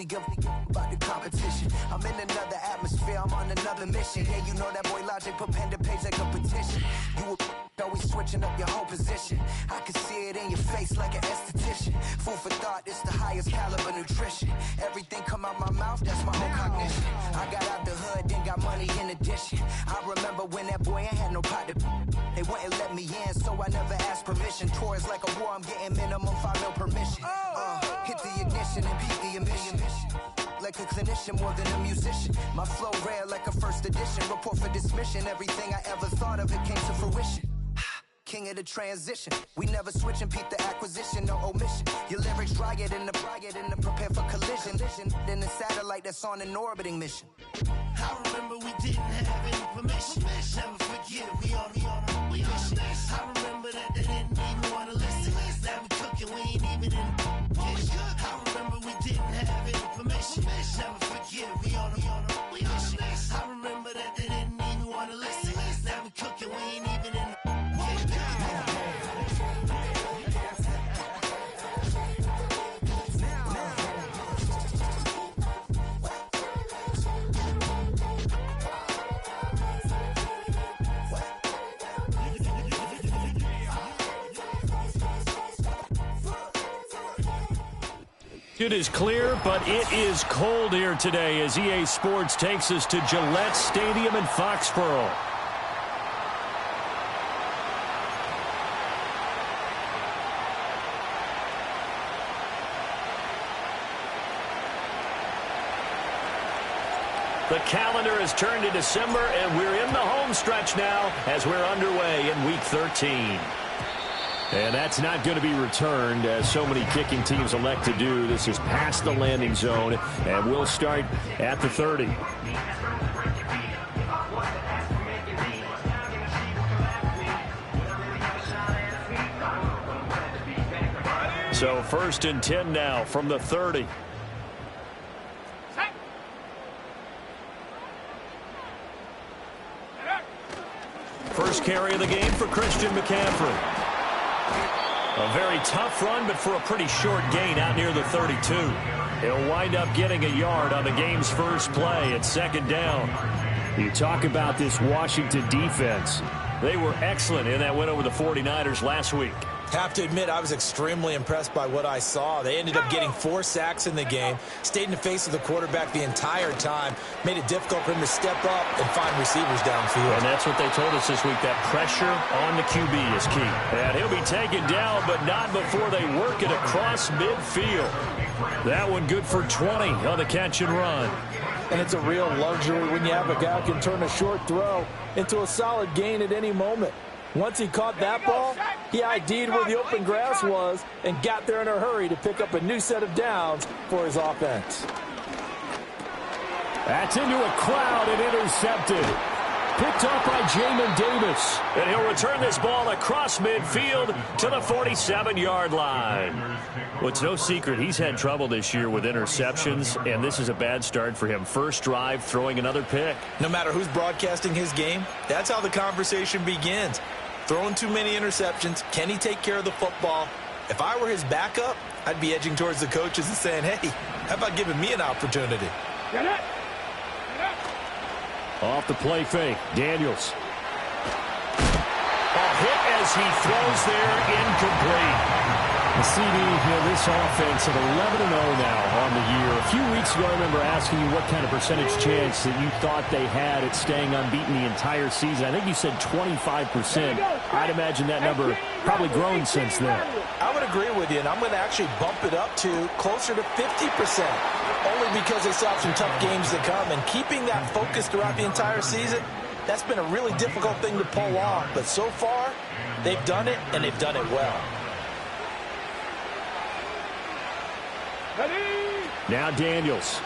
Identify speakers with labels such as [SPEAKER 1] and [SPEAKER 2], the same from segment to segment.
[SPEAKER 1] give about the competition. I'm in another atmosphere, I'm on another mission. Yeah, you know that boy Logic put pen to page like a petition. You always switching up your whole position. I can see it in your face like an esthetician. Food for thought, it's the highest caliber nutrition. Everything come out my mouth, that's my own cognition. I got out the hood, then got money in addition. I remember when that boy ain't had no pot to. They wouldn't let me in, so I never asked permission. Tours like a war, I'm getting minimum 5 mil permission. Hit the ignition and beat the emission. Like a clinician more than a musician. My flow rare like a first edition. Report for dismission. Everything I ever thought of, it came to fruition. King of the transition. We never switch and peep the acquisition, no omission. Your lyrics dry it in the prepare for collision. Then the satellite that's on an orbiting mission.
[SPEAKER 2] I remember we didn't have any permission. Never forget we on a mission. I remember that they didn't even want to listen. Now we cooking, we ain't even in the kitchen. I remember we didn't have any permission. Never forget we on a mission. I remember that they didn't even want to listen. Now we cooking, we ain't even in the kitchen.
[SPEAKER 3] It is clear, but it is cold here today as EA Sports takes us to Gillette Stadium in Foxborough. The calendar has turned to December, and we're in the home stretch now as we're underway in Week 13. And that's not going to be returned, as so many kicking teams elect to do. This is past the landing zone, and we'll start at the 30. So 1st and 10 now from the 30. First carry of the game for Christian McCaffrey. A very tough run, but for a pretty short gain out near the 32. He'll wind up getting a yard on the game's first play at 2nd down. You talk about this Washington defense. They were excellent in that win over the 49ers last week.
[SPEAKER 4] Have to admit, I was extremely impressed by what I saw. They ended up getting 4 sacks in the game, stayed in the face of the quarterback the entire time, made it difficult for him to step up and find receivers downfield.
[SPEAKER 3] And that's what they told us this week, that pressure on the QB is key. And he'll be taken down, but not before they work it across midfield. That one good for 20 on the catch and run.
[SPEAKER 5] And it's a real luxury when you have a guy who can turn a short throw into a solid gain at any moment. Once he caught that ball, he ID'd where the open grass was and got there in a hurry to pick up a new set of downs for his offense.
[SPEAKER 3] That's into a crowd and intercepted. Picked up by Jamin Davis. And he'll return this ball across midfield to the 47-yard line. Well, it's no secret he's had trouble this year with interceptions, and this is a bad start for him. First drive, throwing another pick.
[SPEAKER 4] No matter who's broadcasting his game, that's how the conversation begins. Throwing too many interceptions. Can he take care of the football? If I were his backup, I'd be edging towards the coaches and saying, hey, how about giving me an opportunity?
[SPEAKER 6] Get it!
[SPEAKER 3] Off the play fake, Daniels. A hit as he throws there, incomplete. The CD, this offense at 11-0 now on the year. A few weeks ago, I remember asking you what kind of percentage chance that you thought they had at staying unbeaten the entire season. I think you said 25%. I'd imagine that number probably grown since then.
[SPEAKER 5] I would agree with you, and I'm going to actually bump it up to closer to 50%. Only because they saw some tough games to come, and keeping that focus throughout the entire season, that's been a really difficult thing to pull off. But so far, they've done it, and they've done it well.
[SPEAKER 3] Now Daniels.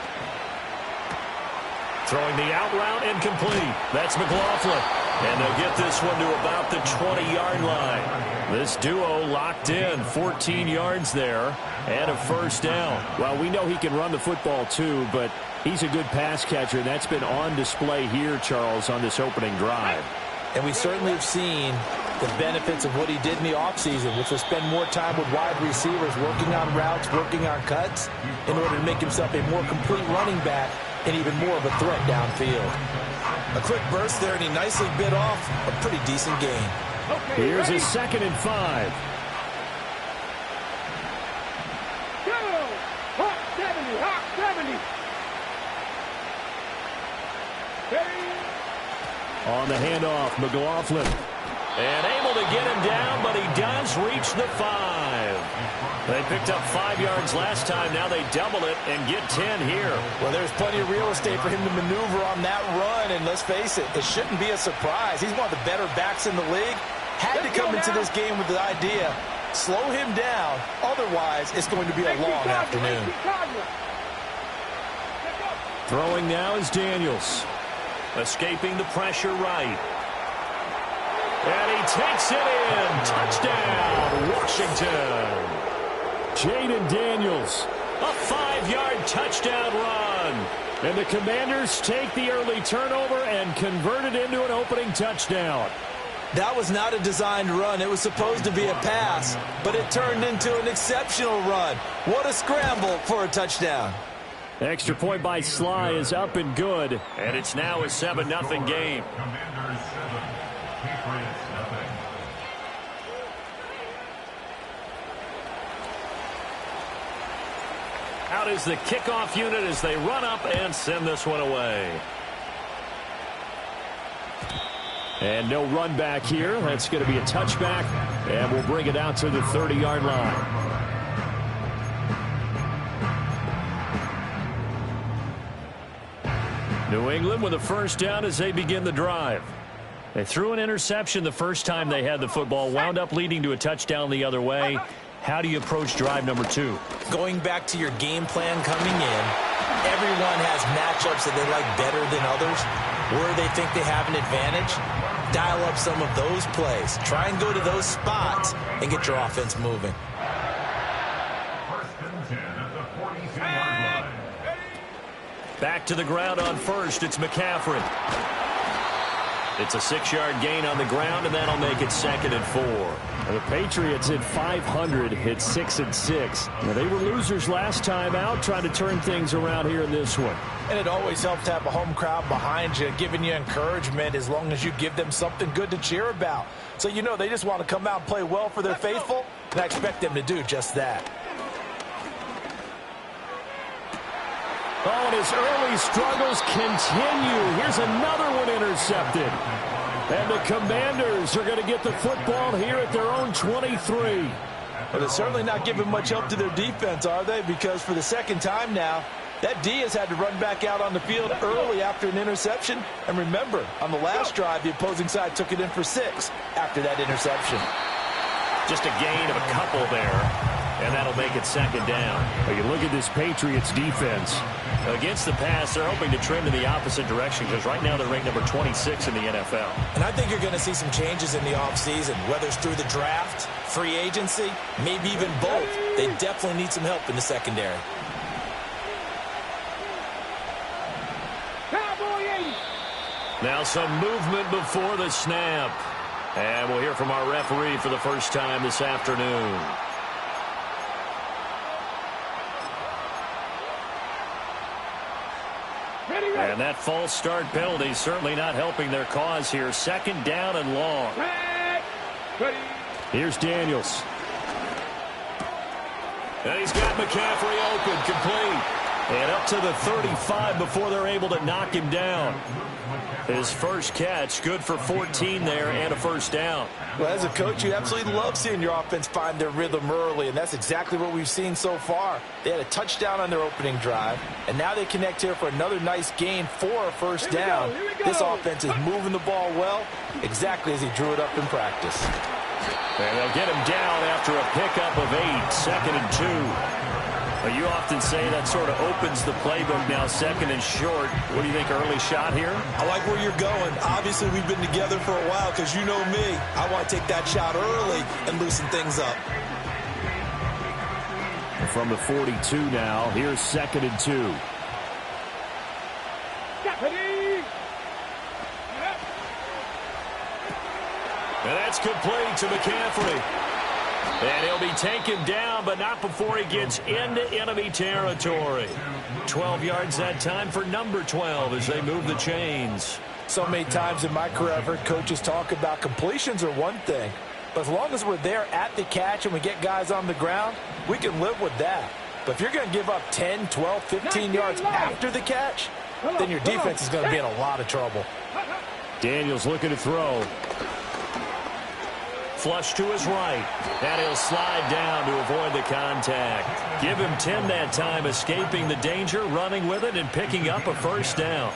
[SPEAKER 3] Throwing the out route incomplete. That's McLaughlin. And they'll get this one to about the 20-yard line. This duo locked in, 14 yards there, and a first down. Well, we know he can run the football too, but he's a good pass catcher, and that's been on display here, Charles, on this opening drive.
[SPEAKER 5] And we certainly have seen the benefits of what he did in the offseason, which was spend more time with wide receivers, working on routes, working on cuts, in order to make himself a more complete running back and even more of a threat downfield. A quick burst there, and he nicely bit off a pretty decent gain.
[SPEAKER 3] Here's a 2nd and 5. On the handoff, McLaughlin. And able to get him down, but he does reach the 5. They picked up 5 yards last time. Now they double it and get 10 here.
[SPEAKER 5] Well, there's plenty of real estate for him to maneuver on that run. And let's face it, it shouldn't be a surprise. He's one of the better backs in the league. Had to come into this game with the idea, slow him down. Otherwise, it's going to be a long afternoon.
[SPEAKER 3] Throwing now is Daniels. Escaping the pressure right. And he takes it in. Touchdown, Washington. Jaden Daniels, a 5-yard touchdown run. And the Commanders take the early turnover and convert it into an opening touchdown.
[SPEAKER 5] That was not a designed run. It was supposed to be a pass, but it turned into an exceptional run. What a scramble for a touchdown.
[SPEAKER 3] Extra point by Sly is up and good, and it's now a 7-0 game.
[SPEAKER 6] Commanders 7, Patriots nothing.
[SPEAKER 3] Out is the kickoff unit as they run up and send this one away. And no run back here. That's going to be a touchback, and we'll bring it out to the 30-yard line. New England with a first down as they begin the drive. They threw an interception the first time they had the football, wound up leading to a touchdown the other way. How do you approach drive number 2?
[SPEAKER 5] Going back to your game plan coming in, everyone has matchups that they like better than others, where they think they have an advantage. Dial up some of those plays. Try and go to those spots and get your offense moving.
[SPEAKER 6] First and 10 at the 42-yard line.
[SPEAKER 3] Back to the ground on first. It's McCaffrey. It's a 6-yard gain on the ground, and that'll make it 2nd and 4. The Patriots at 500 hit 6 and 6. Now, they were losers last time out, trying to turn things around here in this one.
[SPEAKER 5] And it always helps to have a home crowd behind you, giving you encouragement as long as you give them something good to cheer about. So you know they just want to come out and play well for their faithful, and I expect them to do just that.
[SPEAKER 3] Oh, and his early struggles continue. Here's another one intercepted. And the Commanders are going to get the football here at their own 23.
[SPEAKER 5] But it's certainly not giving much help to their defense, are they? Because for the second time now, that D has had to run back out on the field early after an interception. And remember, on the last drive, the opposing side took it in for 6 after that interception.
[SPEAKER 3] Just a gain of a couple there. And that'll make it 2nd down. But you look at this Patriots defense. Against the pass, they're hoping to trend in the opposite direction because right now they're ranked number 26 in the NFL.
[SPEAKER 5] And I think you're going to see some changes in the offseason, whether it's through the draft, free agency, maybe even both. They definitely need some help in the secondary.
[SPEAKER 3] Now some movement before the snap. And we'll hear from our referee for the first time this afternoon. And that false start penalty certainly not helping their cause here. 2nd down and long. Here's Daniels. And he's got McCaffrey open, complete. And up to the 35 before they're able to knock him down. His first catch, good for 14 there and a first down.
[SPEAKER 5] Well, as a coach, you absolutely love seeing your offense find their rhythm early, and that's exactly what we've seen so far. They had a touchdown on their opening drive, and now they connect here for another nice gain for a first down. This offense is moving the ball well, exactly as he drew it up in practice.
[SPEAKER 3] And they'll get him down after a pickup of 8, 2nd and 2. But you often say that sort of opens the playbook now, 2nd and short. What do you think, early shot here?
[SPEAKER 5] I like where you're going. Obviously, we've been together for a while because you know me. I want to take that shot early and loosen things up.
[SPEAKER 3] From the 42 now, here's 2nd and 2. And that's complete to McCaffrey. And he'll be taken down, but not before he gets into enemy territory. 12 yards that time for number 12 as they move the chains.
[SPEAKER 5] So many times in my career, I've heard coaches talk about completions are one thing. But as long as we're there at the catch and we get guys on the ground, we can live with that. But if you're going to give up 10, 12, 15 yards after the catch, then your defense is going to be in a lot of trouble.
[SPEAKER 3] Daniels looking to throw. Flush to his right. And he'll slide down to avoid the contact. Give him 10 that time, escaping the danger, running with it, and picking up a first down.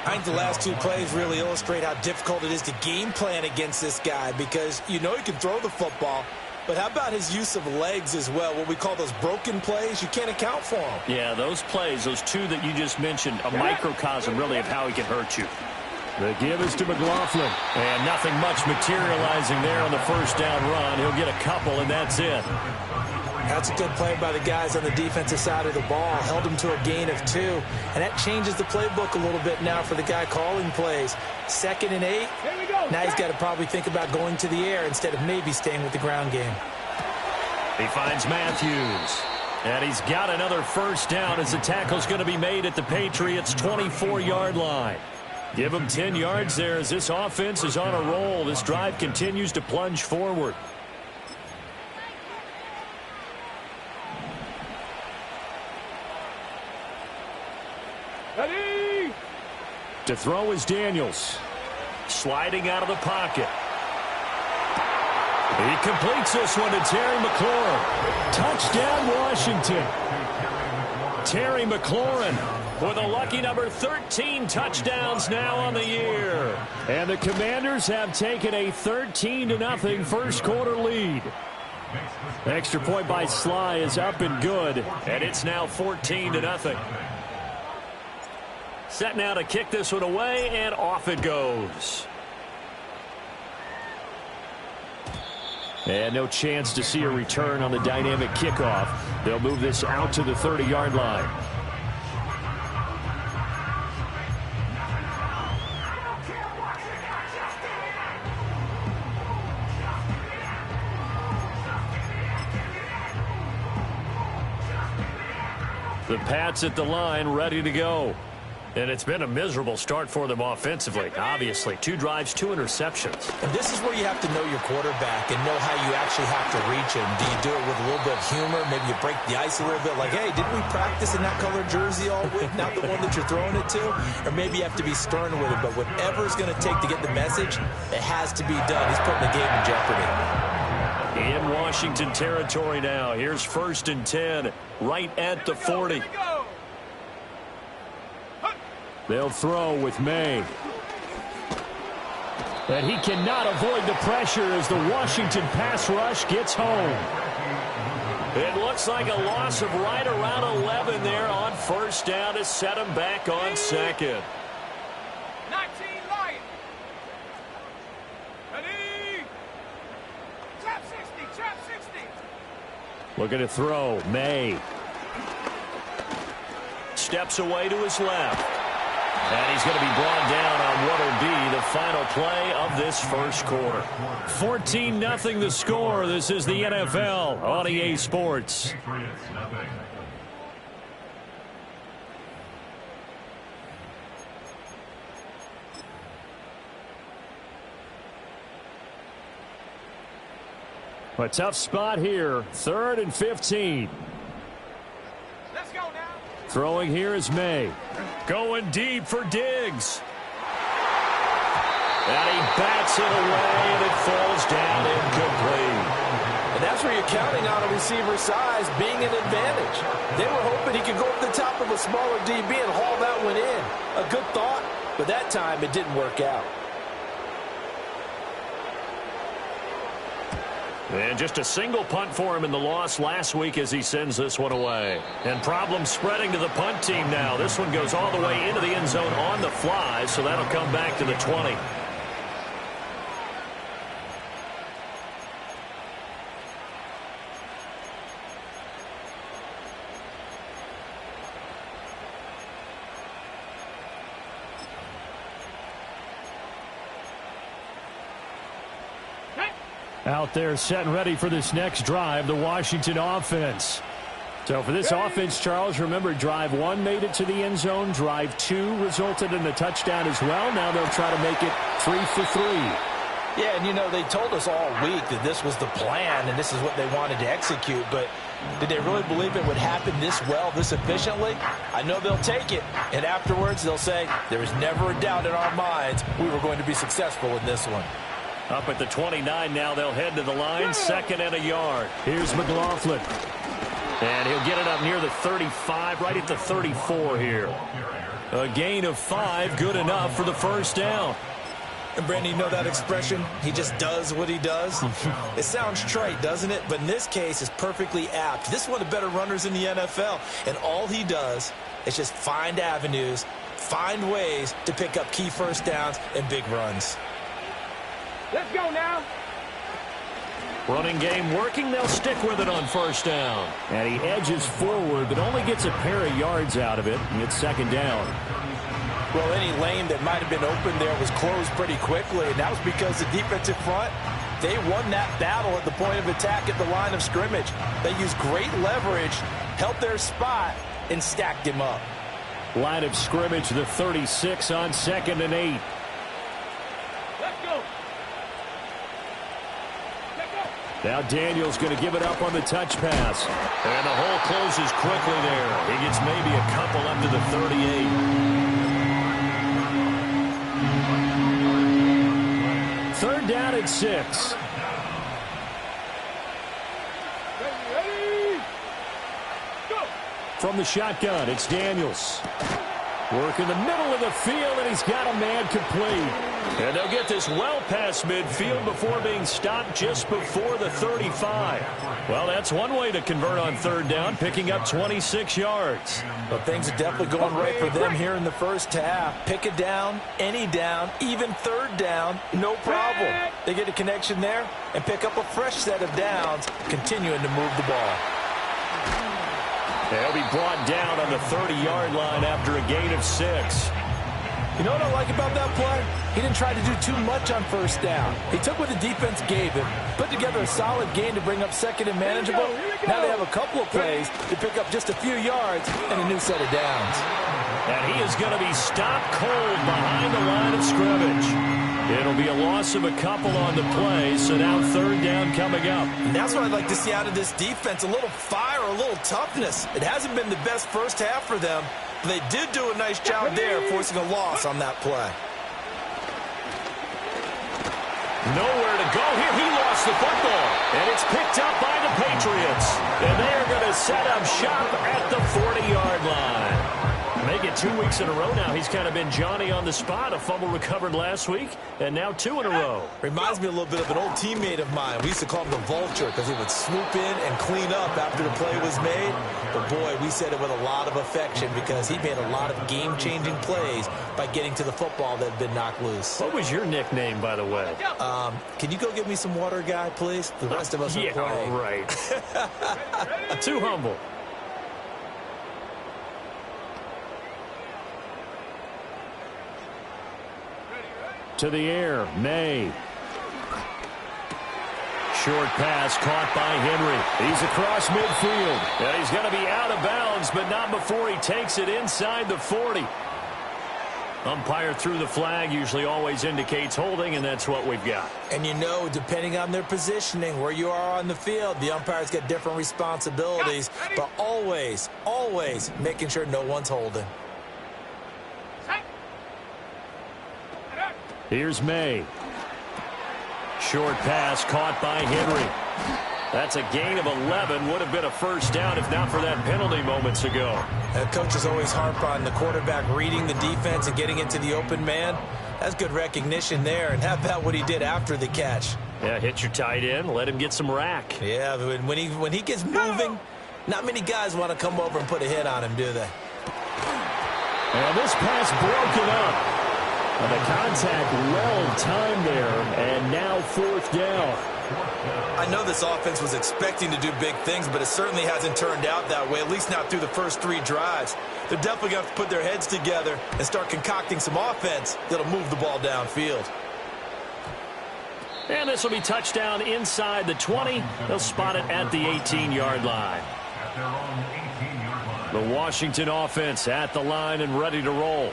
[SPEAKER 5] I think the last two plays really illustrate how difficult it is to game plan against this guy because you know he can throw the football, but how about his use of legs as well, what we call those broken plays? You can't account for them.
[SPEAKER 3] Yeah, those plays, those two that you just mentioned, a microcosm really of how he can hurt you. The give is to McLaughlin. And nothing much materializing there on the first down run. He'll get a couple, and that's it.
[SPEAKER 5] That's a good play by the guys on the defensive side of the ball. Held him to a gain of 2. And that changes the playbook a little bit now for the guy calling plays. 2nd and 8. Now he's got to probably think about going to the air instead of maybe staying with the ground game.
[SPEAKER 3] He finds Matthews. And he's got another first down as the tackle's going to be made at the Patriots' 24-yard line. Give him 10 yards there as this offense is on a roll. This drive continues to plunge forward.
[SPEAKER 7] Ready?
[SPEAKER 3] To throw is Daniels. Sliding out of the pocket. He completes this one to Terry McLaurin. Touchdown, Washington. Terry McLaurin with a lucky number 13 touchdowns now on the year. And the Commanders have taken a 13-0 first quarter lead. Extra point by Sly is up and good, and it's now 14-0. Set now to kick this one away, and off it goes. And no chance to see a return on the dynamic kickoff. They'll move this out to the 30-yard line. The Pats at the line, ready to go. And it's been a miserable start for them offensively. Obviously, 2 drives, 2 interceptions.
[SPEAKER 5] And this is where you have to know your quarterback and know how you actually have to reach him. Do you do it with a little bit of humor? Maybe you break the ice a little bit like, hey, didn't we practice in that colored jersey all week? Not the one that you're throwing it to? Or maybe you have to be stern with it. But whatever it's going to take to get the message, it has to be done. He's putting the game in jeopardy.
[SPEAKER 3] In Washington territory now. Here's 1st and 10 right at the 40. They'll throw with May. And he cannot avoid the pressure as the Washington pass rush gets home. It looks like a loss of right around 11 there on first down to set him back on 2nd.
[SPEAKER 7] 19 Lions. Ready? Trap 60, trap 60.
[SPEAKER 3] Looking to throw. May. Steps away to his left. And he's going to be brought down on what will be the final play of this first quarter. 14-0 the score. This is the NFL on EA Sports. A tough spot here. 3rd and 15.
[SPEAKER 7] Let's go now.
[SPEAKER 3] Throwing here is May. Going deep for Diggs. And he bats it away, and it falls down incomplete.
[SPEAKER 5] And that's where you're counting on a receiver's size being an advantage. They were hoping he could go up the top of a smaller DB and haul that one in. A good thought, but that time it didn't work out.
[SPEAKER 3] And just a single punt for him in the loss last week as he sends this one away. And problems spreading to the punt team now. This one goes all the way into the end zone on the fly, so that'll come back to the 20. Out there set and ready for this next drive, the Washington offense. So for this offense, Charles, remember, drive 1 made it to the end zone. Drive 2 resulted in a touchdown as well. Now they'll try to make it 3 for 3.
[SPEAKER 5] Yeah, and, you know, they told us all week that this was the plan and this is what they wanted to execute. But did they really believe it would happen this well, this efficiently? I know they'll take it. And afterwards, they'll say, there was never a doubt in our minds we were going to be successful in this one.
[SPEAKER 3] Up at the 29 now, they'll head to the line. 2nd and a yard. Here's McLaughlin. And he'll get it up near the 35, right at the 34 here. A gain of 5, good enough for the first down.
[SPEAKER 5] And, Brandon, you know that expression, he just does what he does? It sounds trite, doesn't it? But in this case, it's perfectly apt. This is one of the better runners in the NFL. And all he does is just find avenues, find ways to pick up key first downs and big runs.
[SPEAKER 7] Let's go now.
[SPEAKER 3] Running game working. They'll stick with it on first down. And he edges forward, but only gets a pair of yards out of it. And it's 2nd down.
[SPEAKER 5] Well, any lane that might have been open there was closed pretty quickly, and that was because the defensive front, they won that battle at the point of attack at the line of scrimmage. They used great leverage, held their spot, and stacked him up.
[SPEAKER 3] Line of scrimmage, the 36 on 2nd and 8.
[SPEAKER 7] Let's go.
[SPEAKER 3] Now Daniel's going to give it up on the touch pass. And the hole closes quickly there. He gets maybe a couple up to the 38. 3rd down at 6.
[SPEAKER 7] Ready. Go.
[SPEAKER 3] From the shotgun, it's Daniels. Work in the middle of the field, and he's got a man complete. And they'll get this well past midfield before being stopped just before the 35. Well, that's one way to convert on 3rd down, picking up 26 yards.
[SPEAKER 5] Well, things are definitely going right for them here in the first half. Pick a down, any down, even 3rd down, no problem. They get a connection there and pick up a fresh set of downs, continuing to move the ball.
[SPEAKER 3] They'll be brought down on the 30-yard line after a gain of 6.
[SPEAKER 5] You know what I like about that play? He didn't try to do too much on first down. He took what the defense gave him, put together a solid gain to bring up 2nd and manageable. Now they have a couple of plays to pick up just a few yards and a new set of downs.
[SPEAKER 3] And he is going to be stopped cold behind the line of scrimmage. It'll be a loss of a couple on the play, so now 3rd down coming up.
[SPEAKER 5] And that's what I'd like to see out of this defense, a little fire, a little toughness. It hasn't been the best first half for them, but they did do a nice job there, forcing a loss on that play.
[SPEAKER 3] Nowhere to go here. He lost the football, and it's picked up by the Patriots. And they are going to set up shop at the 40-yard line. Make it 2 weeks in a row now. He's kind of been Johnny on the spot. A fumble recovered last week, and now 2 in a row.
[SPEAKER 5] Reminds me a little bit of an old teammate of mine. We used to call him the Vulture because he would swoop in and clean up after the play was made. But, boy, we said it with a lot of affection because he made a lot of game-changing plays by getting to the football that had been knocked loose.
[SPEAKER 3] What was your nickname, by the way?
[SPEAKER 5] Can you go get me some water, guy, please? The rest of us are playing.
[SPEAKER 3] Yeah, right. Too humble. To the air, May. Short pass caught by Henry. He's across midfield. And he's going to be out of bounds, but not before he takes it inside the 40. Umpire threw the flag, usually always indicates holding, and that's what we've got.
[SPEAKER 5] And you know, depending on their positioning, where you are on the field, the umpire's got different responsibilities, but always, always making sure no one's holding.
[SPEAKER 3] Here's May. Short pass caught by Henry. That's a gain of 11. Would have been a first down if not for that penalty moments ago.
[SPEAKER 5] Coaches always harp on the quarterback reading the defense and getting into the open man. That's good recognition there. And how about what he did after the catch?
[SPEAKER 3] Yeah, hit your tight end, let him get some rack.
[SPEAKER 5] Yeah, when he gets moving, not many guys want to come over and put a hit on him, do they?
[SPEAKER 3] And this pass broken up. And the contact well timed there, and now 4th down.
[SPEAKER 5] I know this offense was expecting to do big things, but it certainly hasn't turned out that way, at least not through the first 3 drives. They're definitely going to have to put their heads together and start concocting some offense that'll move the ball downfield.
[SPEAKER 3] And this will be touchdown inside the 20. They'll spot it at the 18-yard line.
[SPEAKER 6] At their own 18-yard line.
[SPEAKER 3] The Washington offense at the line and ready to roll.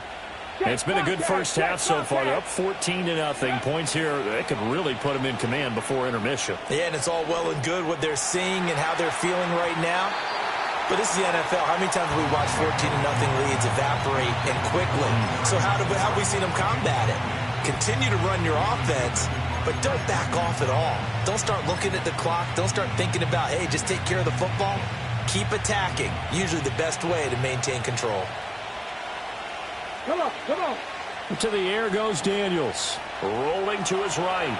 [SPEAKER 3] It's been a good first half so far. They're up 14-0. Points here, they could really put them in command before intermission.
[SPEAKER 5] Yeah, and it's all well and good what they're seeing and how they're feeling right now. But this is the NFL. How many times have we watched 14-0 leads evaporate and quickly? So how have we seen them combat it? Continue to run your offense, but don't back off at all. Don't start looking at the clock. Don't start thinking about, hey, just take care of the football. Keep attacking. Usually the best way to maintain control.
[SPEAKER 7] Come on, come on.
[SPEAKER 3] To the air goes Daniels. Rolling to his right.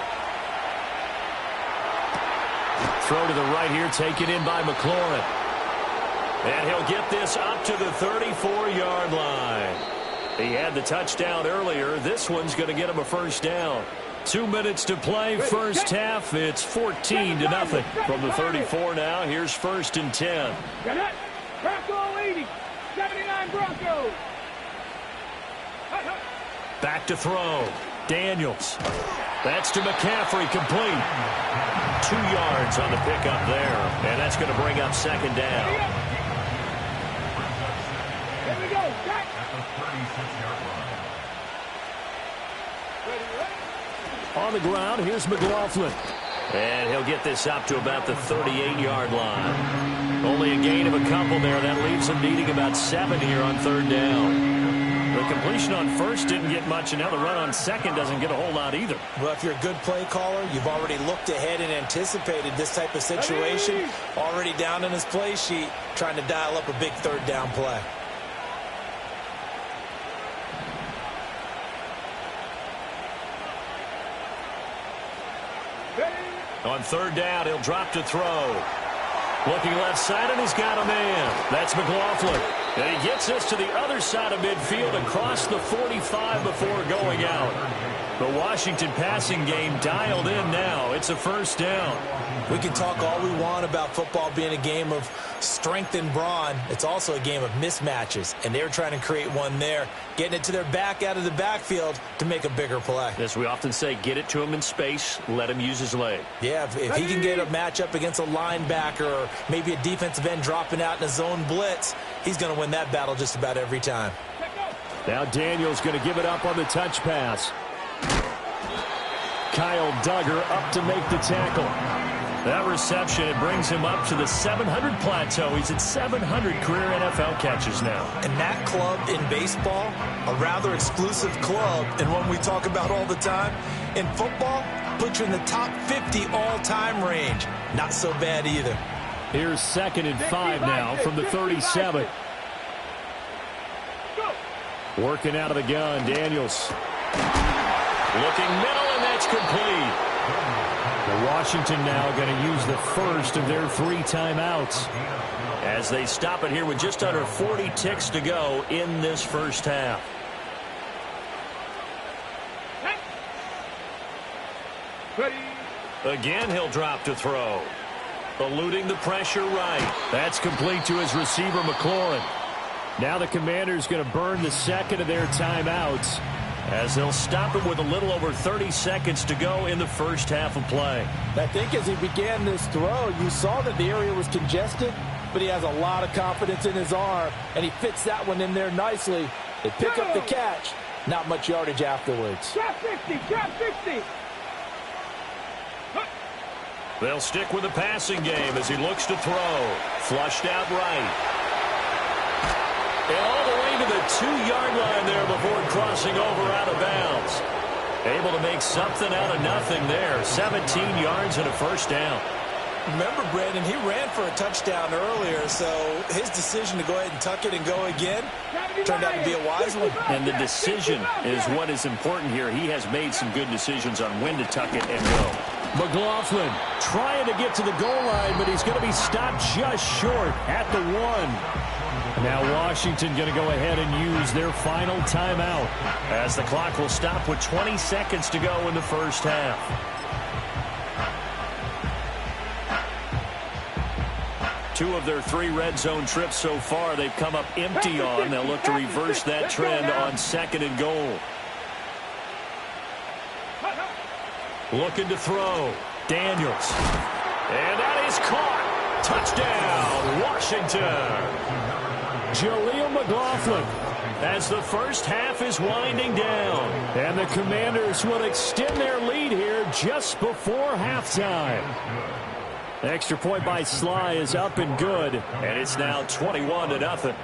[SPEAKER 3] Throw to the right here, taken in by McLaurin. And he'll get this up to the 34-yard line. He had the touchdown earlier. This one's going to get him a first down. 2 minutes to play, first half. It's 14-0 from the 34 now. Here's 1st and 10.
[SPEAKER 7] Got it. Bronco 80. 79 Broncos.
[SPEAKER 3] Back to throw. Daniels. That's to McCaffrey, complete. 2 yards on the pickup there. And that's going to bring up 2nd down.
[SPEAKER 7] Here we go. Back.
[SPEAKER 6] At the 36-yard line.
[SPEAKER 3] On the ground, here's McLaughlin. And he'll get this up to about the 38-yard line. Only a gain of a couple there. That leaves him needing about 7 here on 3rd down. The completion on first didn't get much, and now the run on second doesn't get a whole lot either.
[SPEAKER 5] Well, if you're a good play caller, you've already looked ahead and anticipated this type of situation. Already down in his play sheet, trying to dial up a big 3rd down play.
[SPEAKER 3] On 3rd down, he'll drop to throw. Looking left side, and he's got a man. That's McLaughlin. And he gets us to the other side of midfield across the 45 before going out. The Washington passing game dialed in now. It's a 1st down.
[SPEAKER 5] We can talk all we want about football being a game of strength and brawn. It's also a game of mismatches, and they're trying to create one there, getting it to their back out of the backfield to make a bigger play.
[SPEAKER 3] As we often say, get it to him in space, let him use his leg.
[SPEAKER 5] Yeah, if he can get a matchup against a linebacker or maybe a defensive end dropping out in a zone blitz, he's going to win that battle just about every time.
[SPEAKER 3] Now Daniels going to give it up on the touch pass. Kyle Duggar up to make the tackle. That reception, it brings him up to the 700 plateau. He's at 700 career NFL catches now.
[SPEAKER 5] And that club in baseball, a rather exclusive club, and one we talk about all the time. In football, puts you in the top 50 all-time range. Not so bad either.
[SPEAKER 3] Here's 2nd and 5 now from the 37. Working out of the gun, Daniels. Looking middle, and that's complete. The Washington now going to use the first of their 3 timeouts as they stop it here with just under 40 ticks to go in this first half. Again, he'll drop to throw. Eluding the pressure right. That's complete to his receiver, McLaurin. Now the Commanders going to burn the 2nd of their timeouts as they'll stop him with a little over 30 seconds to go in the first half of play.
[SPEAKER 5] I think as he began this throw, you saw that the area was congested, but he has a lot of confidence in his arm, and he fits that one in there nicely. They pick up the catch. Not much yardage afterwards.
[SPEAKER 7] Drop 50, drop 50.
[SPEAKER 3] They'll stick with the passing game as he looks to throw. Flushed out right. And all the way to the 2-yard line there before crossing over out of bounds. Able to make something out of nothing there. 17 yards and a first down.
[SPEAKER 5] Remember, Brandon, he ran for a touchdown earlier, so his decision to go ahead and tuck it and go again turned out to be a wise one.
[SPEAKER 3] And the decision is what is important here. He has made some good decisions on when to tuck it and go. McLaughlin trying to get to the goal line, but he's going to be stopped just short at the 1. Now Washington going to go ahead and use their final timeout as the clock will stop with 20 seconds to go in the first half. Two of their 3 red zone trips so far they've come up empty on. They'll look to reverse that trend on 2nd and goal. Looking to throw. Daniels. And that is caught. Touchdown, Washington. Jaleel McLaughlin as the first half is winding down. And the Commanders will extend their lead here just before halftime. Extra point by Sly is up and good. And it's now 21-0.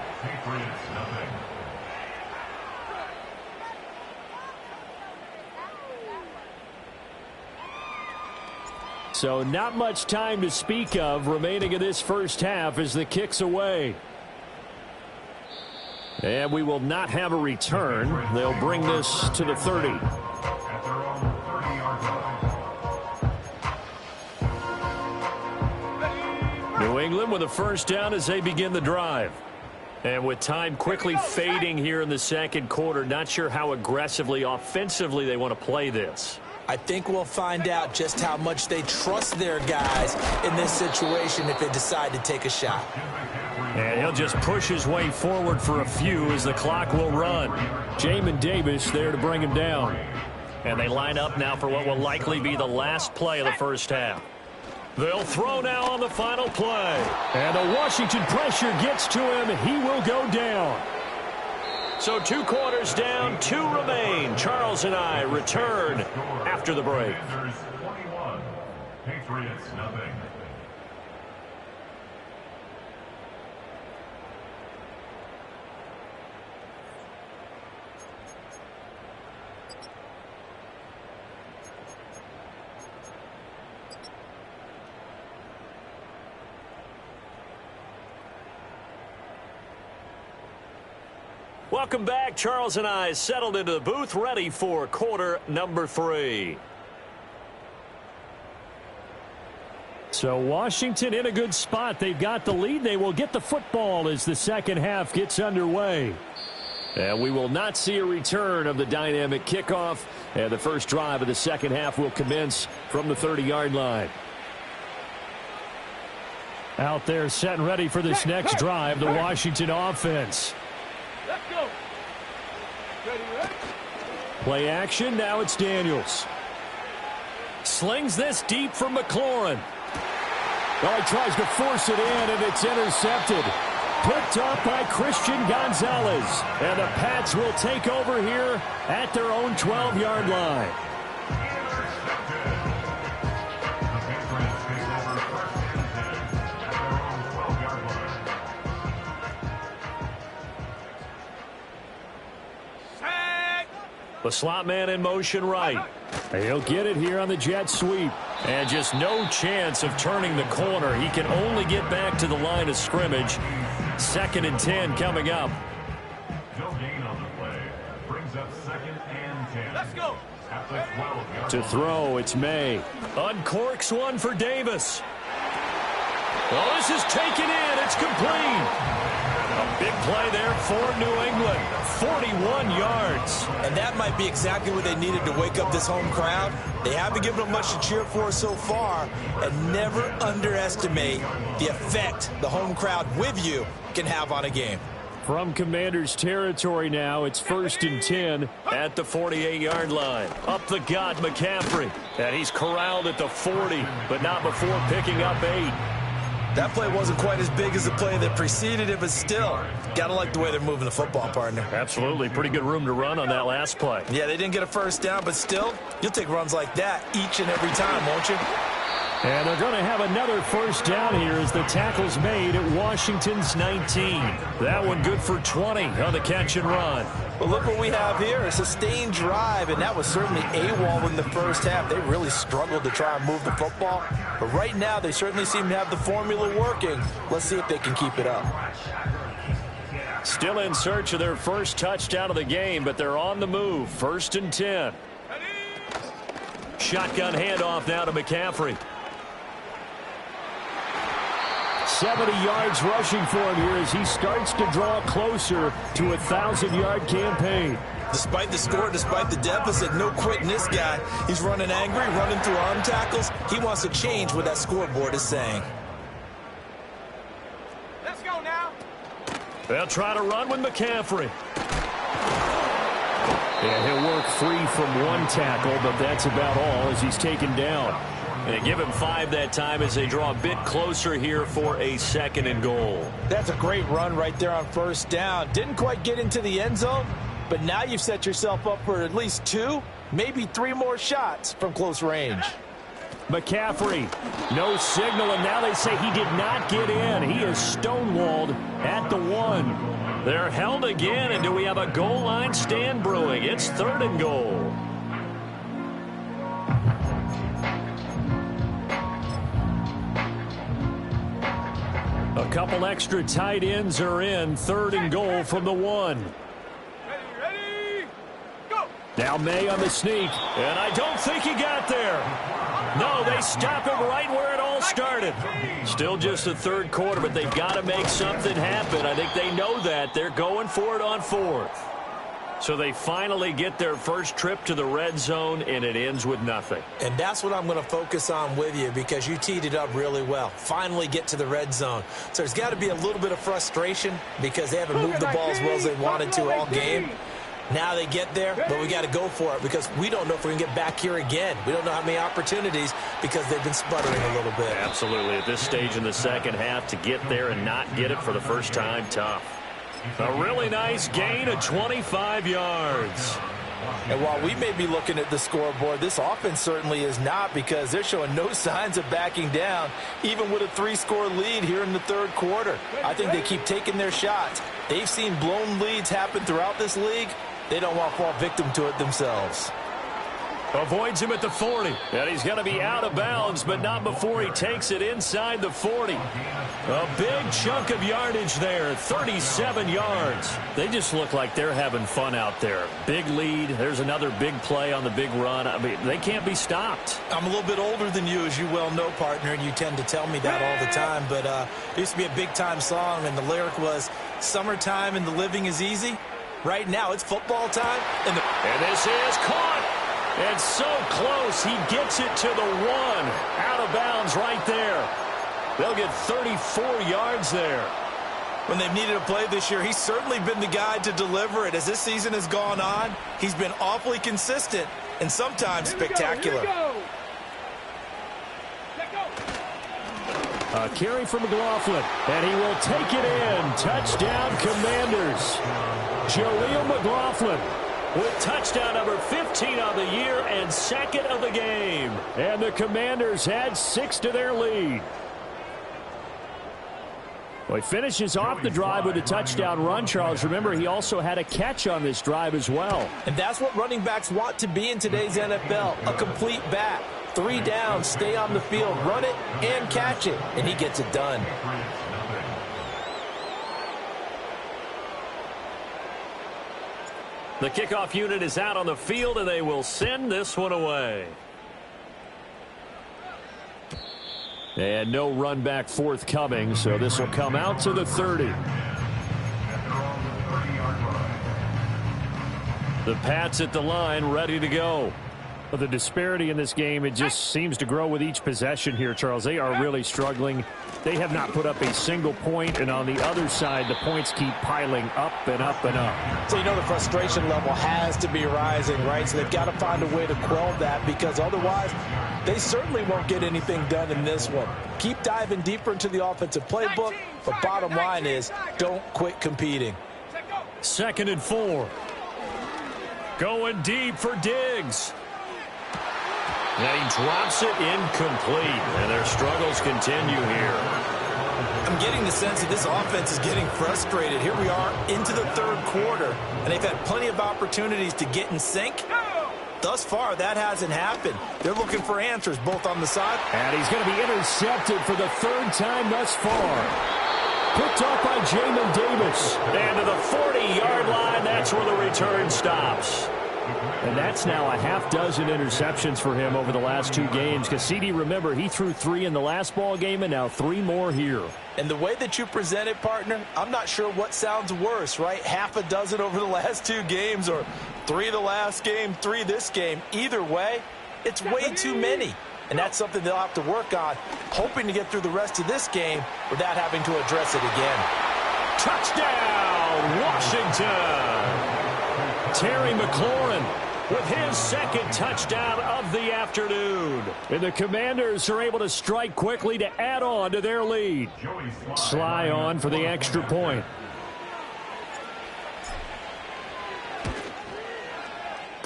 [SPEAKER 3] So not much time to speak of remaining in this first half as the kick's away. And we will not have a return. They'll bring this to the 30. New England with a first down as they begin the drive. And with time quickly fading here in the second quarter, not sure how aggressively, offensively they want to play this.
[SPEAKER 5] I think we'll find out just how much they trust their guys in this situation if they decide to take a shot.
[SPEAKER 3] And he'll just push his way forward for a few as the clock will run. Jamin Davis there to bring him down. And they line up now for what will likely be the last play of the first half. They'll throw now on the final play. And the Washington pressure gets to him. He will go down. So 2 quarters down, 2 remain. Charles and I return after the break.
[SPEAKER 6] 21, Patriots nothing.
[SPEAKER 3] Welcome back. Charles and I settled into the booth, ready for quarter number 3. So Washington in a good spot. They've got the lead. They will get the football as the second half gets underway. And we will not see a return of the dynamic kickoff. And the first drive of the second half will commence from the 30-yard line. Out there set and ready for this next drive, the Washington offense.
[SPEAKER 7] Let's go. Ready?
[SPEAKER 3] Play action. Now it's Daniels. Slings this deep for McLaurin. Oh, he tries to force it in, and it's intercepted. Picked up by Christian Gonzalez. And the Pats will take over here at their own 12-yard line. The slot man in motion right. He'll get it here on the jet sweep. And just no chance of turning the corner. He can only get back to the line of scrimmage. 2nd and 10 coming up.
[SPEAKER 6] No gain on the play. Brings up 2nd and 10.
[SPEAKER 7] Let's go.
[SPEAKER 6] At the 12-yard
[SPEAKER 3] To throw, it's May. Uncorks one for Davis. Well, this is taken in. It's complete. A big play there for New England. 41 yards.
[SPEAKER 5] And that might be exactly what they needed to wake up this home crowd. They haven't given them much to cheer for so far. And never underestimate the effect the home crowd with you can have on a game.
[SPEAKER 3] From Commanders territory now, it's 1st and 10 at the 48-yard line. Up the gut, McCaffrey. And he's corralled at the 40, but not before picking up 8.
[SPEAKER 5] That play wasn't quite as big as the play that preceded it, but still, gotta like the way they're moving the football, partner.
[SPEAKER 3] Absolutely. Pretty good room to run on that last play.
[SPEAKER 5] Yeah, they didn't get a first down, but still, you'll take runs like that each and every time, won't you?
[SPEAKER 3] And they're going to have another first down here as the tackle's made at Washington's 19. That one good for 20 on the catch and run.
[SPEAKER 5] Well, look what we have here, a sustained drive, and that was certainly AWOL in the first half. They really struggled to try and move the football, but right now they certainly seem to have the formula working. Let's see if they can keep it up.
[SPEAKER 3] Still in search of their first touchdown of the game, but they're on the move. 1st and 10. Shotgun handoff now to McCaffrey. 70 yards rushing for him here as he starts to draw closer to a 1,000-yard campaign.
[SPEAKER 5] Despite the score, despite the deficit, no quitting this guy. He's running angry, running through arm tackles. He wants to change what that scoreboard is saying.
[SPEAKER 7] Let's go now.
[SPEAKER 3] They'll try to run with McCaffrey. Yeah, he'll work free from one tackle, but that's about all as he's taken down. And they give him 5 that time as they draw a bit closer here for a 2nd and goal.
[SPEAKER 5] That's a great run right there on first down. Didn't quite get into the end zone, but now you've set yourself up for at least 2, maybe 3 more shots from close range.
[SPEAKER 3] McCaffrey, no signal, and now they say he did not get in. He is stonewalled at the 1. They're held again, and do we have a goal line stand brewing? It's 3rd and goal. A couple extra tight ends are in. 3rd and goal from the 1.
[SPEAKER 7] Ready, go!
[SPEAKER 3] Now May on the sneak, and I don't think he got there. No, they stop him right where it all started. Still just the 3rd quarter, but they've got to make something happen. I think they know that. They're going for it on 4th. So they finally get their first trip to the red zone, and it ends with nothing.
[SPEAKER 5] And that's what I'm going to focus on with you because you teed it up really well. Finally get to the red zone. So there's got to be a little bit of frustration because they haven't moved the ball as well as they wanted to all game. Now they get there, but we got to go for it because we don't know if we can get back here again. We don't know how many opportunities because they've been sputtering a little bit.
[SPEAKER 3] Absolutely. At this stage in the second half, to get there and not get it for the first time, tough. A really nice gain of 25 yards.
[SPEAKER 5] And while we may be looking at the scoreboard, this offense certainly is not because they're showing no signs of backing down, even with a 3-score lead here in the 3rd quarter. I think they keep taking their shots. They've seen blown leads happen throughout this league. They don't want to fall victim to it themselves.
[SPEAKER 3] Avoids him at the 40. And he's going to be out of bounds, but not before he takes it inside the 40. A big chunk of yardage there, 37 yards. They just look like they're having fun out there. Big lead. There's another big play on the big run. I mean, they can't be stopped.
[SPEAKER 5] I'm a little bit older than you, as you well know, partner, and you tend to tell me that all the time. But it used to be a big-time song, and the lyric was, "Summertime and the living is easy." Right now, it's football time.
[SPEAKER 3] And this is caught. And so close, he gets it to the 1. Out of bounds right there. They'll get 34 yards there.
[SPEAKER 5] When they've needed a play this year, he's certainly been the guy to deliver it. As this season has gone on, he's been awfully consistent and sometimes spectacular.
[SPEAKER 3] A carry for McLaughlin, and he will take it in. Touchdown, Commanders. Jaleel McLaughlin with touchdown number 15 on the year and 2nd of the game. And the Commanders add 6 to their lead. Well, he finishes off the drive with a touchdown run, Charles. Remember, he also had a catch on this drive as well.
[SPEAKER 5] And that's what running backs want to be in today's NFL, a complete back. 3 downs, stay on the field, run it, and catch it. And he gets it done.
[SPEAKER 3] The kickoff unit is out on the field, and they will send this one away. And no run back forthcoming, so this will come out to the 30. The Pats at the line, ready to go. But the disparity in this game, it just seems to grow with each possession here, Charles. They are really struggling. They have not put up a single point, and on the other side, the points keep piling up and up and up.
[SPEAKER 5] So you know the frustration level has to be rising, right? So they've got to find a way to quell that because otherwise they certainly won't get anything done in this one. Keep diving deeper into the offensive playbook, but bottom line is don't quit competing.
[SPEAKER 3] 2nd and 4. Going deep for Diggs. And he drops it incomplete, and their struggles continue here.
[SPEAKER 5] I'm getting the sense that this offense is getting frustrated. Here we are into the 3rd quarter, and they've had plenty of opportunities to get in sync. Thus far, that hasn't happened. They're looking for answers both on the side.
[SPEAKER 3] And he's going to be intercepted for the 3rd time thus far. Picked off by Jamin Davis. And to the 40-yard line, that's where the return stops. And that's now a half dozen interceptions for him over the last 2 games. Cassidy, remember, he threw 3 in the last ball game and now 3 more here.
[SPEAKER 5] And the way that you present it, partner, I'm not sure what sounds worse, right? Half a dozen over the last 2 games or 3 the last game, 3 this game. Either way, it's way too many. And that's something they'll have to work on, hoping to get through the rest of this game without having to address it again.
[SPEAKER 3] Touchdown, Washington! Terry McLaurin with his second touchdown of the afternoon. And the Commanders are able to strike quickly to add on to their lead. Sly on for the extra point.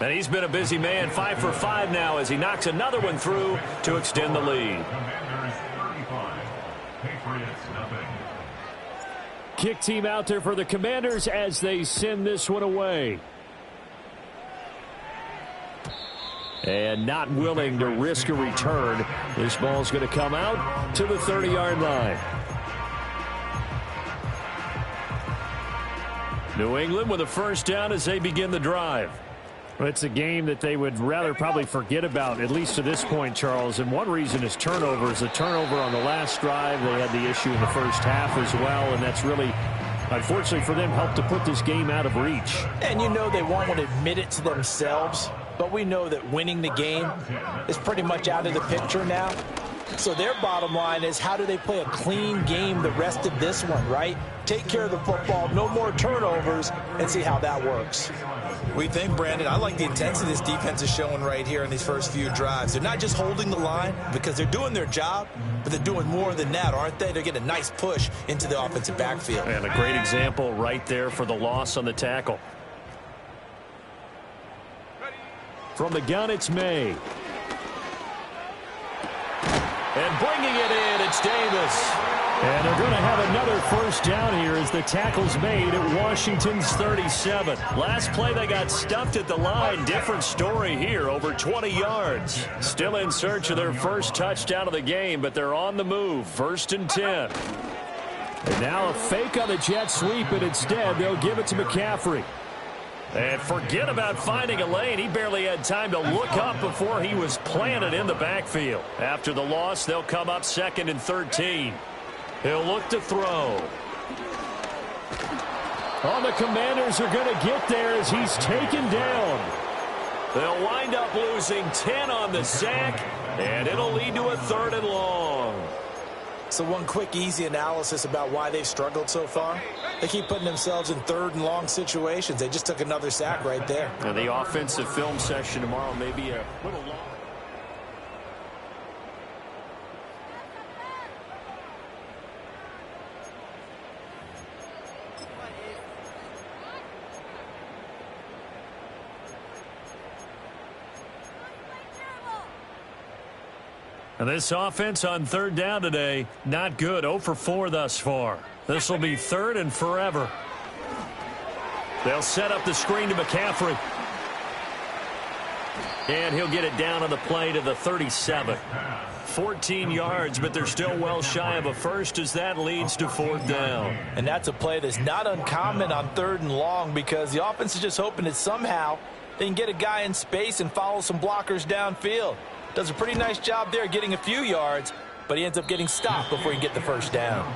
[SPEAKER 3] And he's been a busy man, 5 for 5 now as he knocks another one through to extend the lead.
[SPEAKER 6] Commanders 35, Patriots nothing.
[SPEAKER 3] Kick team out there for the Commanders as they send this one away. And not willing to risk a return. This ball's going to come out to the 30-yard line. New England with a first down as they begin the drive.
[SPEAKER 8] Well, it's a game that they would rather probably forget about, at least to this point, Charles. And one reason is turnovers. The turnover on the last drive, they had the issue in the first half as well, and that's really, unfortunately for them, helped to put this game out of reach.
[SPEAKER 5] And you know they won't want to admit it to themselves, but we know that winning the game is pretty much out of the picture now. So their bottom line is, how do they play a clean game the rest of this one, right? Take care of the football, no more turnovers, and see how that works.
[SPEAKER 4] We think, Brandon, I like the intensity this defense is showing right here in these first few drives. They're not just holding the line because they're doing their job, but they're doing more than that, aren't they? They're getting a nice push into the offensive backfield.
[SPEAKER 3] And a great example right there for the loss on the tackle.
[SPEAKER 8] From the gun, it's May.
[SPEAKER 3] And bringing it in, it's Davis.
[SPEAKER 8] And they're going to have another first down here as the tackle's made at Washington's 37.
[SPEAKER 3] Last play, they got stuffed at the line. Different story here, over 20 yards. Still in search of their first touchdown of the game, but they're on the move. 1st and 10.
[SPEAKER 8] And now a fake on the jet sweep, and instead they'll give it to McCaffrey.
[SPEAKER 3] And forget about finding a lane. He barely had time to look up before he was planted in the backfield. After the loss, they'll come up 2nd and 13. He'll look to throw.
[SPEAKER 8] Oh, the Commanders are going to get there as he's taken down.
[SPEAKER 3] They'll wind up losing 10 on the sack, and it'll lead to a 3rd and long.
[SPEAKER 5] So one quick, easy analysis about why they've struggled so far. They keep putting themselves in 3rd and long situations. They just took another sack right there.
[SPEAKER 3] And the offensive film session tomorrow may be a little long. And this offense on 3rd down today, not good. 0 for 4 thus far. This will be 3rd and forever. They'll set up the screen to McCaffrey. And he'll get it down on the play to the 37. 14 yards, but they're still well shy of a first as that leads to 4th down.
[SPEAKER 5] And that's a play that's not uncommon on 3rd and long because the offense is just hoping that somehow they can get a guy in space and follow some blockers downfield. Does a pretty nice job there getting a few yards, but he ends up getting stopped before he can get the first down.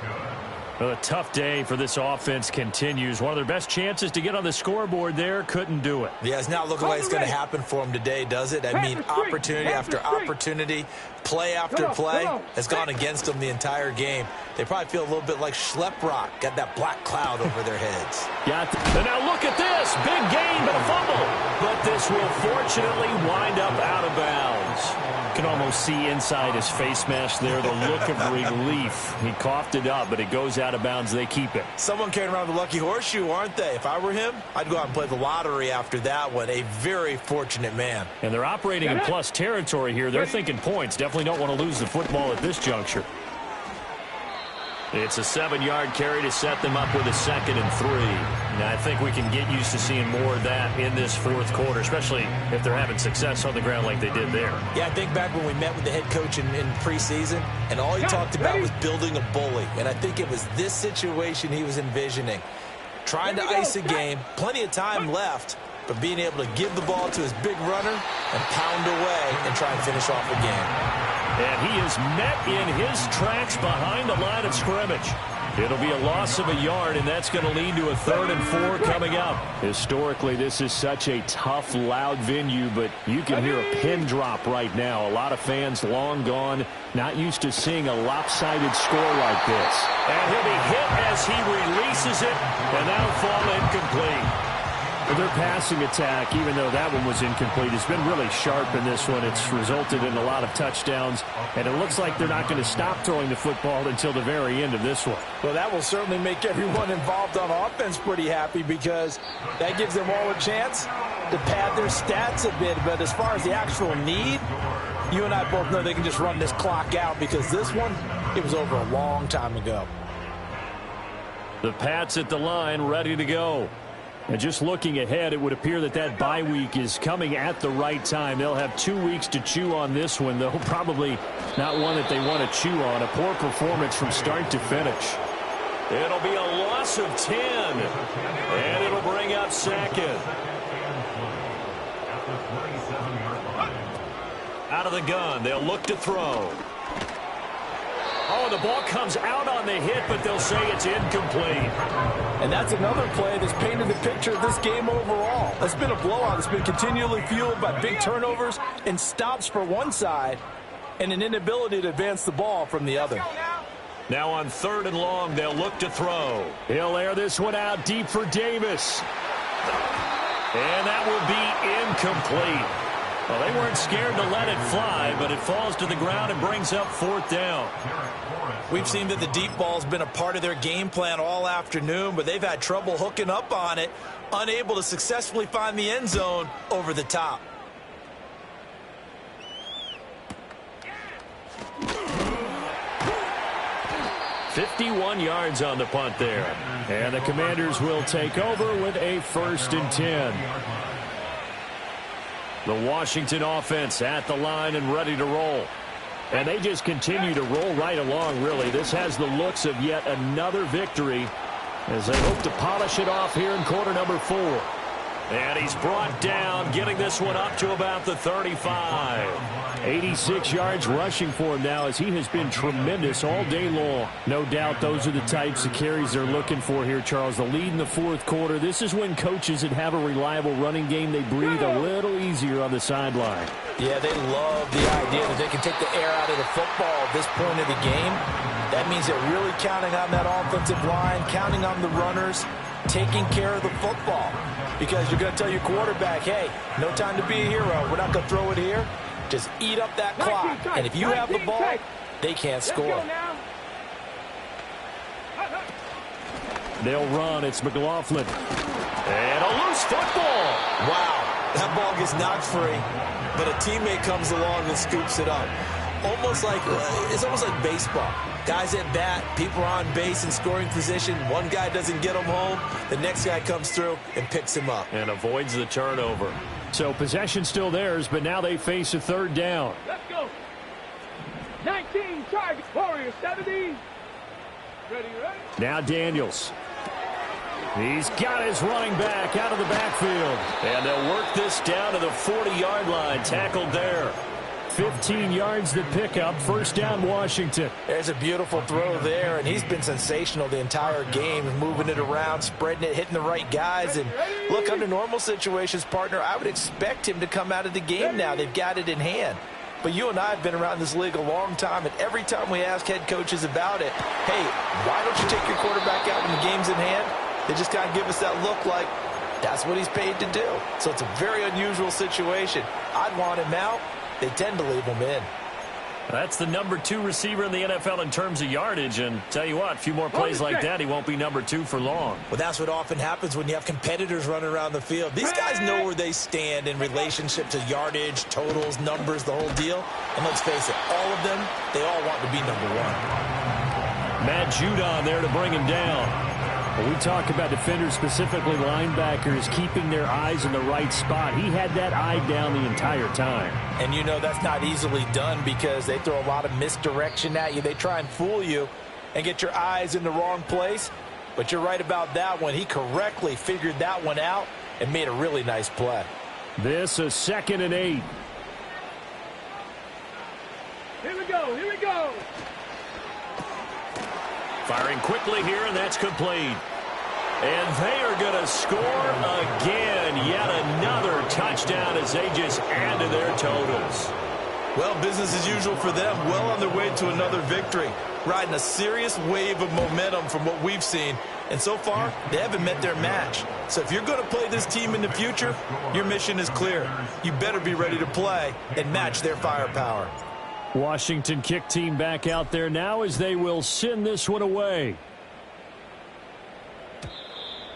[SPEAKER 8] Well, a tough day for this offense continues. One of their best chances to get on the scoreboard there, couldn't do it.
[SPEAKER 4] Yeah, it's not looking like it's going to happen for him today, does it? I mean, opportunity after opportunity, play after play has gone against them the entire game. They probably feel a little bit like Schleprock, got that black cloud over their heads.
[SPEAKER 3] And now look at this. Big gain, but a fumble. But this will fortunately wind up out of bounds.
[SPEAKER 8] You can almost see inside his face mask there the look of relief. He coughed it up, but it goes out of bounds. They keep it.
[SPEAKER 4] Someone carrying around the lucky horseshoe, aren't they? If I were him, I'd go out and play the lottery after that one. A very fortunate man.
[SPEAKER 8] And they're operating in plus territory here. They're thinking points. Definitely don't want to lose the football at this juncture.
[SPEAKER 3] It's a 7-yard carry to set them up with a 2nd and 3. Now, I think we can get used to seeing more of that in this 4th quarter, especially if they're having success on the ground like they did there.
[SPEAKER 5] Yeah, I think back when we met with the head coach in preseason, and all he talked about was building a bully. And I think it was this situation he was envisioning. Trying to ice a game, plenty of time left, but being able to give the ball to his big runner and pound away and try and finish off the game.
[SPEAKER 3] And he is met in his tracks behind the line of scrimmage. It'll be a loss of a yard, and that's going to lead to a 3rd and 4 coming up.
[SPEAKER 8] Historically, this is such a tough, loud venue, but you can hear a pin drop right now. A lot of fans long gone, not used to seeing a lopsided score like this.
[SPEAKER 3] And he'll be hit as he releases it, and that'll fall incomplete.
[SPEAKER 8] Their passing attack, even though that one was incomplete, has been really sharp in this one. It's resulted in a lot of touchdowns, and it looks like they're not going to stop throwing the football until the very end of this one.
[SPEAKER 5] Well, that will certainly make everyone involved on offense pretty happy because that gives them all a chance to pad their stats a bit. But as far as the actual need, you and I both know they can just run this clock out because this one, it was over a long time ago.
[SPEAKER 8] The Pats at the line, ready to go. And just looking ahead, it would appear that that bye week is coming at the right time. They'll have 2 weeks to chew on this one, though probably not one that they want to chew on. A poor performance from start to finish.
[SPEAKER 3] It'll be a loss of 10, and it'll bring up second. Out of the gun, they'll look to throw. Oh, the ball comes out on the hit, but they'll say it's incomplete.
[SPEAKER 5] And that's another play that's painted the picture of this game overall. It's been a blowout. It's been continually fueled by big turnovers and stops for one side and an inability to advance the ball from the other.
[SPEAKER 3] Now on 3rd and long, they'll look to throw.
[SPEAKER 8] He'll air this one out deep for Davis.
[SPEAKER 3] And that will be incomplete. Well, they weren't scared to let it fly, but it falls to the ground and brings up 4th down.
[SPEAKER 5] We've seen that the deep ball's been a part of their game plan all afternoon, but they've had trouble hooking up on it, unable to successfully find the end zone over the top.
[SPEAKER 8] "51 yards on the punt there. And the Commanders will take over with a 1st and 10. The Washington offense at the line and ready to roll. And they just continue to roll right along, really. This has the looks of yet another victory as they hope to polish it off here in quarter number 4.
[SPEAKER 3] And he's brought down, getting this one up to about the 35.
[SPEAKER 8] 86 yards rushing for him now as he has been tremendous all day long. No doubt those are the types of carries they're looking for here, Charles. The lead in the 4th quarter. This is when coaches that have a reliable running game, they breathe a little easier on the sideline.
[SPEAKER 5] Yeah, they love the idea that they can take the air out of the football at this point of the game. That means they're really counting on that offensive line, counting on the runners, taking care of the football. Because you're going to tell your quarterback, hey, no time to be a hero. We're not going to throw it here. Just eat up that clock. And if you have the ball, they can't score.
[SPEAKER 8] They'll run. It's McLaughlin.
[SPEAKER 3] And a loose football.
[SPEAKER 5] Wow. That ball gets knocked free, but a teammate comes along and scoops it up. It's almost like baseball. Guys at bat, people are on base in scoring position. One guy doesn't get them home. The next guy comes through and picks him up.
[SPEAKER 3] And avoids the turnover.
[SPEAKER 8] So possession still theirs, but now they face a 3rd down.
[SPEAKER 7] Let's go. 19 targets. Warriors 70. Ready.
[SPEAKER 8] Now Daniels. He's got his running back out of the backfield.
[SPEAKER 3] And they'll work this down to the 40-yard line. Tackled there.
[SPEAKER 8] 15 yards to pick up. 1st down, Washington.
[SPEAKER 5] There's a beautiful throw there, and he's been sensational the entire game, moving it around, spreading it, hitting the right guys. And look, under normal situations, partner, I would expect him to come out of the game now. They've got it in hand. But you and I have been around this league a long time, and every time we ask head coaches about it, hey, why don't you take your quarterback out when the game's in hand? They just kind of give us that look like that's what he's paid to do. So it's a very unusual situation. I'd want him out. They tend to leave him in.
[SPEAKER 3] That's the number 2 receiver in the NFL in terms of yardage. And tell you what, a few more plays like that, he won't be number 2 for long.
[SPEAKER 5] Well, that's what often happens when you have competitors running around the field. These guys know where they stand in relationship to yardage, totals, numbers, the whole deal. And let's face it, all of them, they all want to be number 1.
[SPEAKER 8] Matt Judon there to bring him down. When we talk about defenders, specifically linebackers, keeping their eyes in the right spot, he had that eye down the entire time.
[SPEAKER 5] And you know that's not easily done because they throw a lot of misdirection at you. They try and fool you and get your eyes in the wrong place. But you're right about that one. He correctly figured that one out and made a really nice play.
[SPEAKER 8] This is 2nd and 8.
[SPEAKER 7] Here we go.
[SPEAKER 3] Firing quickly here, and that's complete. And they are going to score again. Yet another touchdown as they just add to their totals.
[SPEAKER 5] Well, business as usual for them. Well on their way to another victory. Riding a serious wave of momentum from what we've seen
[SPEAKER 4] And so far, they haven't met their match. So if you're going to play this team in the future, your mission is clear. You better be ready to play and match their firepower.
[SPEAKER 8] Washington kick team back out there now as they will send this one away.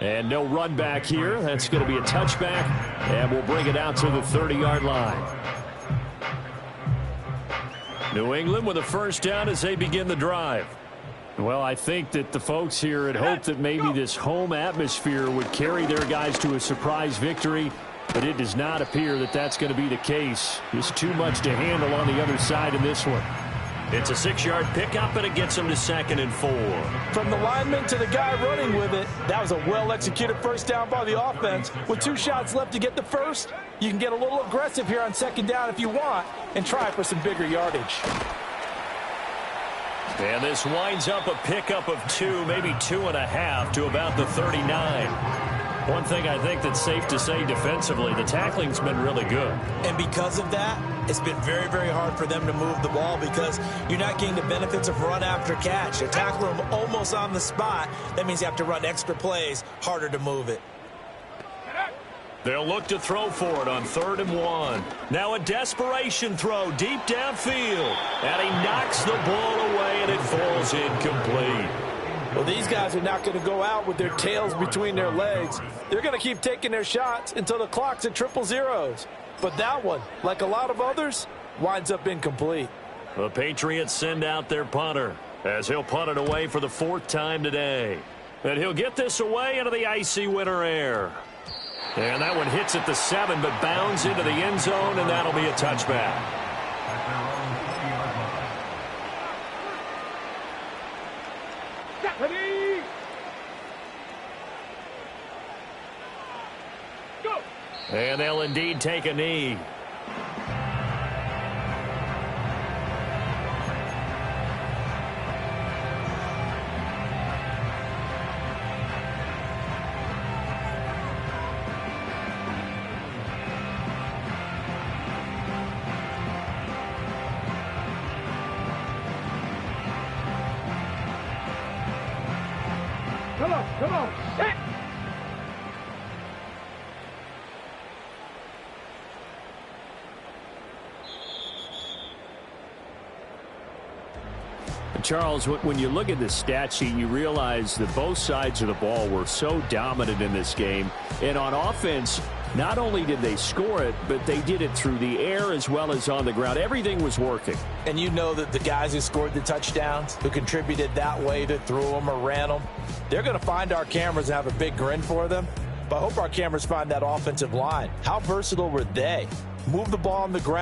[SPEAKER 8] And no run back here. That's going to be a touchback, and we'll bring it out to the 30-yard line. New England with a first down as they begin the drive. Well, I think that the folks here had hoped that maybe this home atmosphere would carry their guys to a surprise victory, but it does not appear that that's going to be the case. Just too much to handle on the other side in this one. It's a 6-yard pickup, and it gets them to 2nd and 4.
[SPEAKER 5] From the lineman to the guy running with it, that was a well-executed first down by the offense. With 2 shots left to get the first, you can get a little aggressive here on 2nd down if you want and try for some bigger yardage.
[SPEAKER 3] And this winds up a pickup of 2, maybe 2.5 to about the 39. One thing I think that's safe to say defensively, the tackling's been really good.
[SPEAKER 4] And because of that, it's been very, very hard for them to move the ball because you're not getting the benefits of run after catch. They're tackling them almost on the spot. That means you have to run extra plays, harder to move it.
[SPEAKER 3] They'll look to throw for it on 3rd and 1. Now a desperation throw deep downfield. And he knocks the ball away, and it falls incomplete.
[SPEAKER 5] Well, these guys are not going to go out with their tails between their legs. They're going to keep taking their shots until the clock's at 000. But that one, like a lot of others, winds up incomplete.
[SPEAKER 3] The Patriots send out their punter as he'll punt it away for the 4th time today. And he'll get this away into the icy winter air. And that one hits at the 7, but bounds into the end zone, and that'll be a touchback.
[SPEAKER 7] Ready? Go!
[SPEAKER 3] And they'll indeed take a knee.
[SPEAKER 7] Come on, set!
[SPEAKER 8] Charles, when you look at the stat sheet, you realize that both sides of the ball were so dominant in this game. And on offense, not only did they score it, but they did it through the air as well as on the ground. Everything was working.
[SPEAKER 5] And you know that the guys who scored the touchdowns, who contributed that way to throw them or ran them, they're going to find our cameras and have a big grin for them. But I hope our cameras find that offensive line. How versatile were they? Move the ball on the ground.